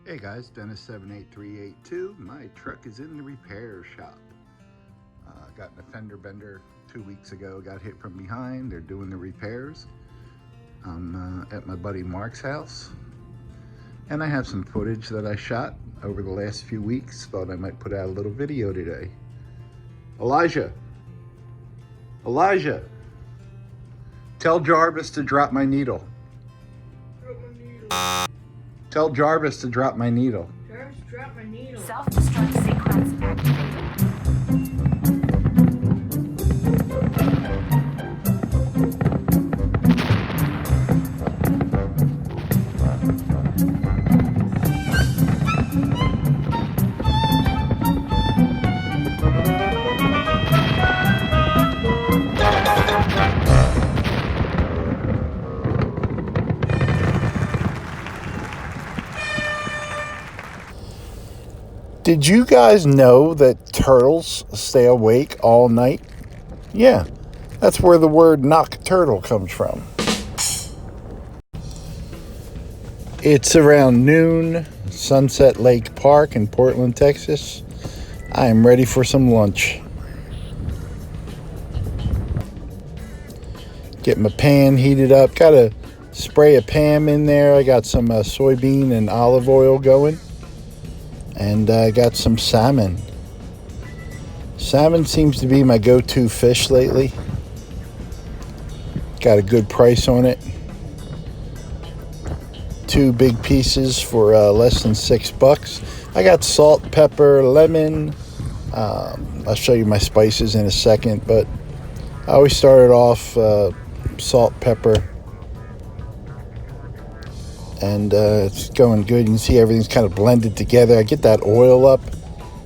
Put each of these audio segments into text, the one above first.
Hey guys, Dennis78382. My truck is in the repair shop. Got an fender bender 2 weeks ago, got hit from behind. They're doing the repairs. I'm at my buddy Mark's house. And I have some footage that I shot over the last few weeks. Thought I might put out a little video today. Elijah, tell Jarvis to drop my needle. Tell Jarvis to drop my needle. Jarvis, drop my needle. Self-destruct sequence activated. Did you guys know that turtles stay awake all night? Yeah, that's where the word nocturnal comes from. It's around noon, Sunset Lake Park in Portland, Texas. I am ready for some lunch. Get my pan heated up. Got a spray of Pam in there. I got some soybean and olive oil going. And I got some salmon. Salmon seems to be my go-to fish lately. Got a good price on it. 2 big pieces for less than $6. I got salt, pepper, lemon. I'll show you my spices in a second, but I always started off salt, pepper. And it's going good. You can see everything's kind of blended together. I get that oil up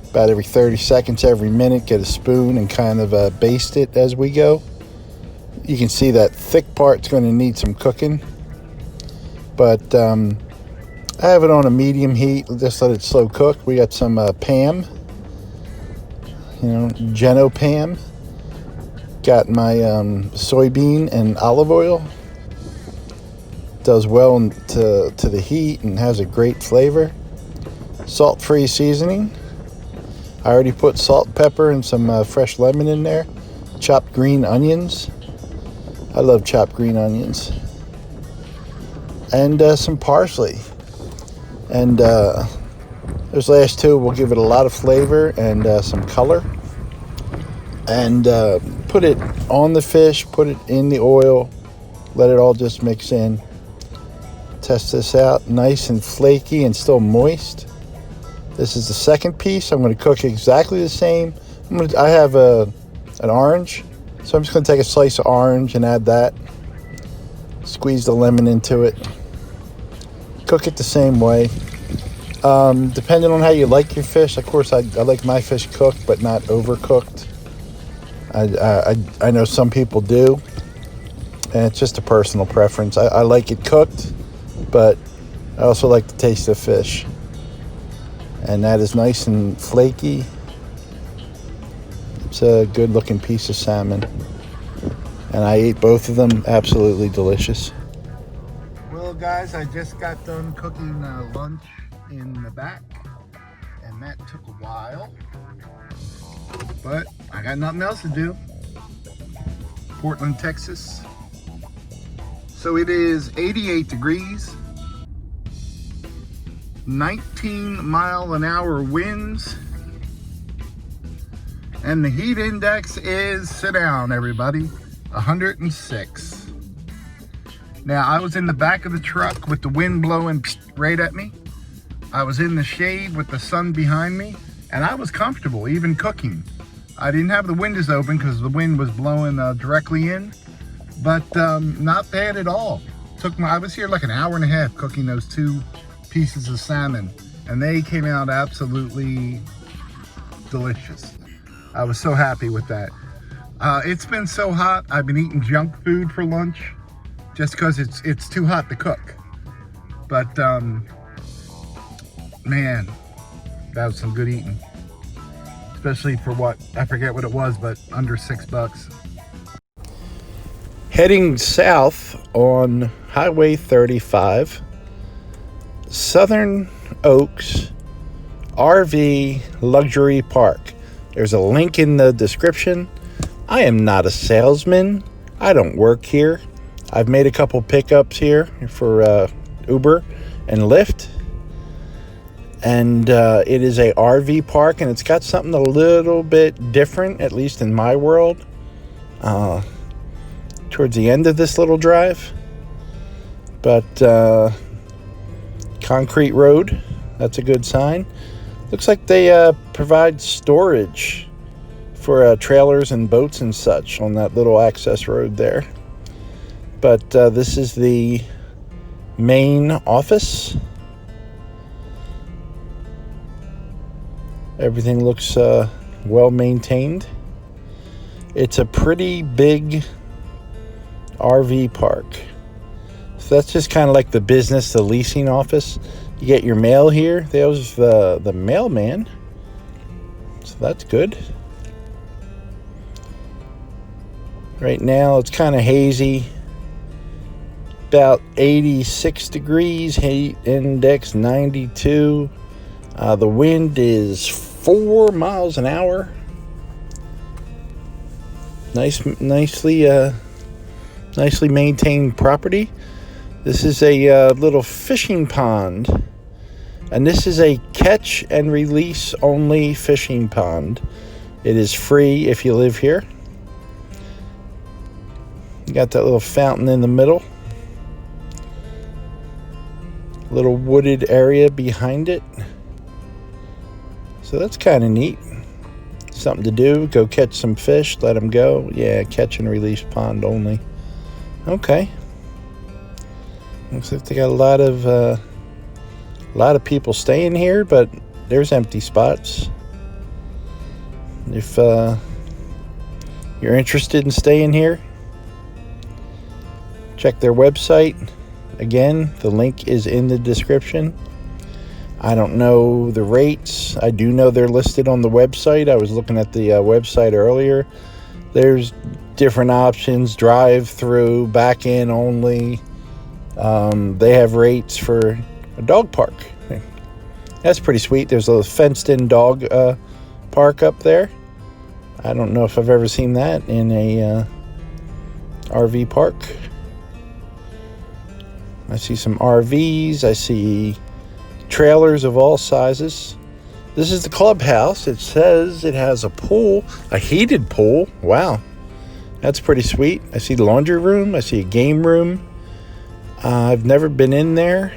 about every 30 seconds, every minute. Get a spoon and kind of baste it as we go. You can see that thick part's going to need some cooking. But I have it on a medium heat. Just let it slow cook. We got some Pam. Geno Pam. Got my soybean and olive oil. Does well to the heat and has a great flavor. Salt-free seasoning. I already put salt, pepper, and some fresh lemon in there. Chopped green onions. I love chopped green onions. And some parsley. And those last two will give it a lot of flavor and some color. And put it on the fish, put it in the oil, let it all just mix in. Test this out, nice and flaky and still moist. This is the second piece. I'm going to cook exactly the same. I have an orange, so I'm just going to take a slice of orange and add that. Squeeze the lemon into it. Cook it the same way. Depending on how you like your fish, of course, I like my fish cooked, but not overcooked. I know some people do, and it's just a personal preference. I like it cooked, but I also like the taste of fish. And that is nice and flaky. It's a good looking piece of salmon. And I ate both of them, absolutely delicious. Well guys, I just got done cooking lunch in the back. And that took a while. But I got nothing else to do. Portland, Texas. So it is 88 degrees, 19-mile-an-hour winds, and the heat index is, sit down everybody, 106. Now I was in the back of the truck with the wind blowing right at me. I was in the shade with the sun behind me, and I was comfortable even cooking. I didn't have the windows open because the wind was blowing directly in. But not bad at all. I was here like an hour and a half cooking those 2 pieces of salmon, and they came out absolutely delicious. I was so happy with that. It's been so hot. I've been eating junk food for lunch just because it's too hot to cook. But man, that was some good eating. Especially for what, I forget what it was, but under $6. Heading south on Highway 35, southern Oaks RV Luxury Park. There's a link in the description. I am not a salesman. I don't work here. I've made a couple pickups here for Uber and Lyft. And it is a RV park, and it's got something a little bit different, at least in my world. Towards the end of this little drive. But concrete road, that's a good sign. Looks like they provide storage for trailers and boats and such on that little access road there. But this is the main office. Everything looks well maintained. It's a pretty big RV park. So that's just kind of like the business, the leasing office. You get your mail here. There's the mailman. So that's good. Right now it's kind of hazy. About 86 degrees, heat index 92. The wind is 4 miles an hour. Nicely maintained property. This is a little fishing pond, and this is a catch and release only fishing pond. It is free if you live here. You got that little fountain in the middle. Little wooded area behind it. So that's kind of neat. Something to do. Go catch some fish. Let them go. Yeah, catch and release pond only. Okay. Looks like they got a lot of people staying here, but there's empty spots. If you're interested in staying here, check their website. Again, the link is in the description. I don't know the rates. I do know they're listed on the website. I was looking at the website earlier. There's different options, drive-through, back-in only. They have rates for a dog park. That's pretty sweet. There's a fenced-in dog park up there. I don't know if I've ever seen that in a RV park. I see some RVs. I see trailers of all sizes. This is the clubhouse. It says it has a pool, a heated pool. Wow, that's pretty sweet. I see the laundry room. I see a game room. I've never been in there,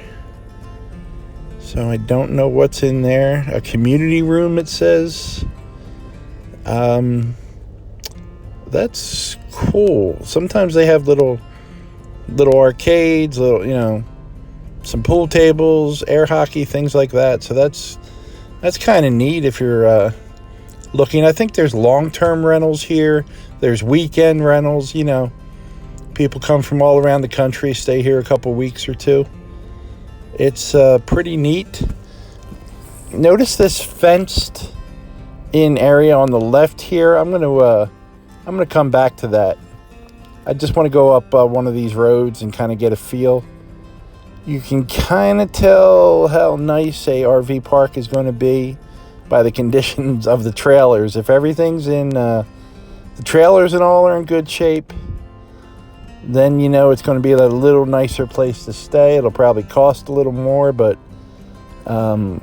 so I don't know what's in there. A community room, it says. That's cool. Sometimes they have little arcades, some pool tables, air hockey, things like that. So that's kind of neat if you're looking. I think there's long-term rentals here. There's weekend rentals. People come from all around the country, stay here a couple weeks or two. It's pretty neat. Notice this fenced-in area on the left here. I'm gonna come back to that. I just want to go up one of these roads and kind of get a feel. You can kind of tell how nice a RV park is going to be by the conditions of the trailers. If everything's in, the trailers and all are in good shape, then it's going to be a little nicer place to stay. It'll probably cost a little more, but a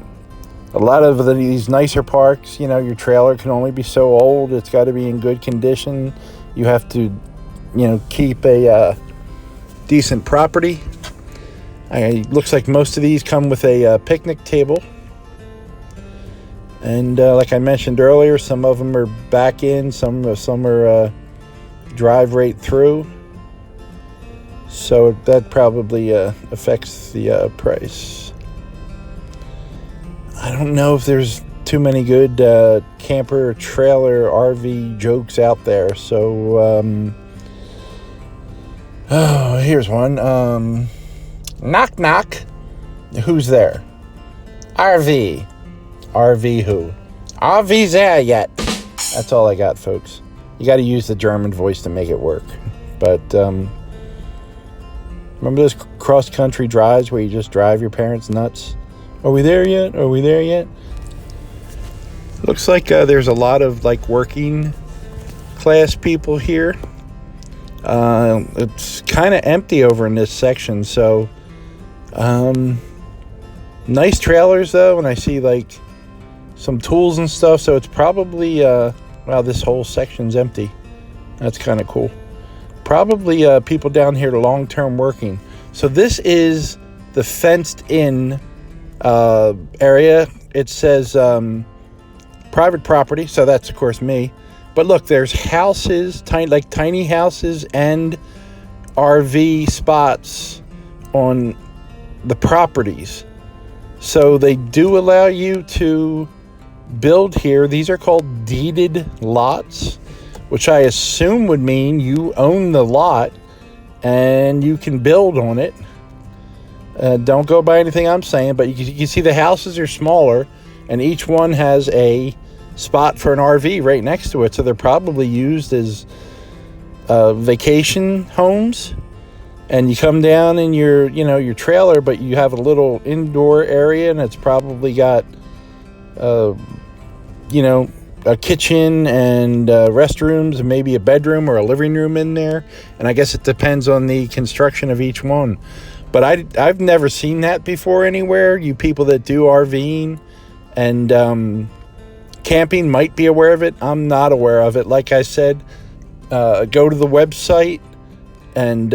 lot of these nicer parks, your trailer can only be so old. It's got to be in good condition. You have to keep a decent property. Looks like most of these come with a picnic table. And like I mentioned earlier, some of them are back in, some are drive right through. So that probably affects the price. I don't know if there's too many good camper, trailer, RV jokes out there. So here's one. Knock, knock. Who's there? RV. RV who? RV's there yet. That's all I got, folks. You got to use the German voice to make it work. But remember those cross-country drives where you just drive your parents nuts? Are we there yet? Are we there yet? Looks like there's a lot of like working class people here. It's kind of empty over in this section, so nice trailers though, and I see like some tools and stuff, so it's probably wow, this whole section's empty. That's kind of cool. Probably people down here long-term working. So this is the fenced in area. It says private property, so that's of course me. But look, there's houses, tiny houses and RV spots on the properties. So they do allow you to build here. These are called deeded lots, which I assume would mean you own the lot and you can build on it. Don't go by anything I'm saying, but you can see the houses are smaller and each one has a spot for an RV right next to it. So they're probably used as vacation homes. And you come down in your trailer, but you have a little indoor area, and it's probably got, a kitchen and restrooms and maybe a bedroom or a living room in there. And I guess it depends on the construction of each one. But I've never seen that before anywhere. You people that do RVing and camping might be aware of it. I'm not aware of it. Like I said, go to the website and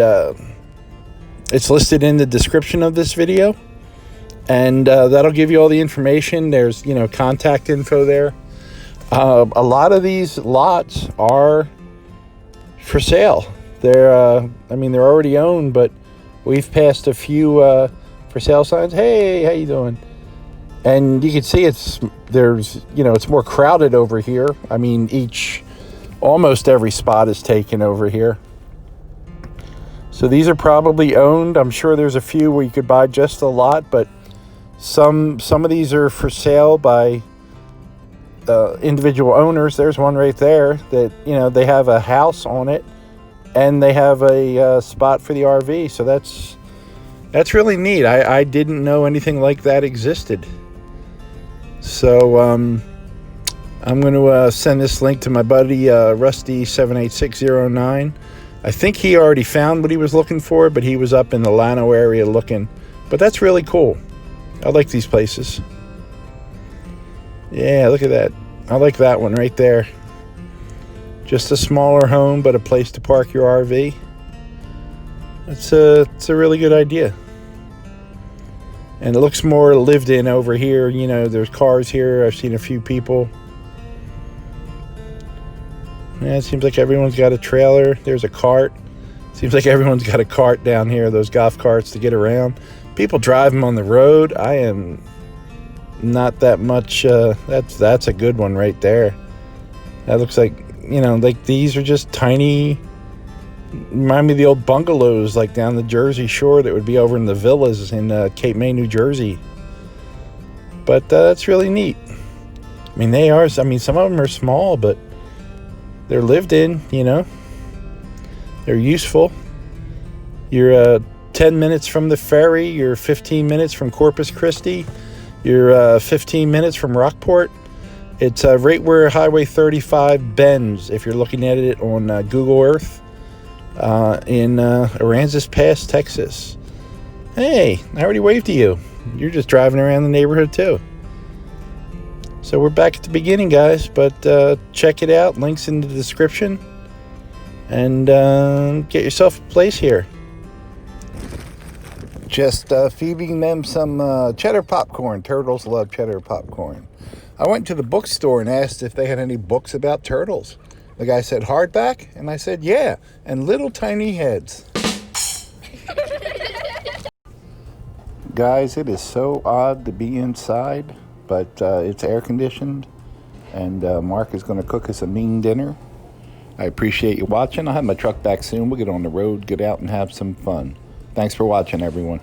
it's listed in the description of this video, and that'll give you all the information. There's contact info there. A lot of these lots are for sale. They're they're already owned, but we've passed a few for sale signs. Hey, how you doing? And you can see it's more crowded over here. I mean, almost every spot is taken over here. So these are probably owned. I'm sure there's a few where you could buy just a lot, but some of these are for sale by individual owners. There's one right there that they have a house on it, and they have a spot for the RV. So that's really neat. I didn't know anything like that existed. So I'm going to send this link to my buddy Rusty78609. I think he already found what he was looking for, but he was up in the Llano area looking. But that's really cool. I like these places. Yeah, look at that. I like that one right there. Just a smaller home, but a place to park your RV. It's a really good idea. And it looks more lived in over here. There's cars here. I've seen a few people. Yeah, it seems like everyone's got a trailer. There's a cart. Seems like everyone's got a cart down here, those golf carts to get around. People drive them on the road. I am not that much. That's a good one right there. That looks like, like these are just tiny, remind me of the old bungalows like down the Jersey Shore that would be over in the villas in Cape May, New Jersey. But that's really neat. I mean, some of them are small, but they're lived in, They're useful. You're 10 minutes from the ferry. You're 15 minutes from Corpus Christi. You're 15 minutes from Rockport. It's right where Highway 35 bends, if you're looking at it on Google Earth, in Aransas Pass, Texas. Hey, I already waved to you. You're just driving around the neighborhood too. So we're back at the beginning, guys, but check it out. Links in the description. And get yourself a place here. Just feeding them some cheddar popcorn. Turtles love cheddar popcorn. I went to the bookstore and asked if they had any books about turtles. The guy said hardback, and I said yeah, and little tiny heads. Guys, it is so odd to be inside. But it's air conditioned, and Mark is going to cook us a mean dinner. I appreciate you watching. I'll have my truck back soon. We'll get on the road, get out, and have some fun. Thanks for watching, everyone.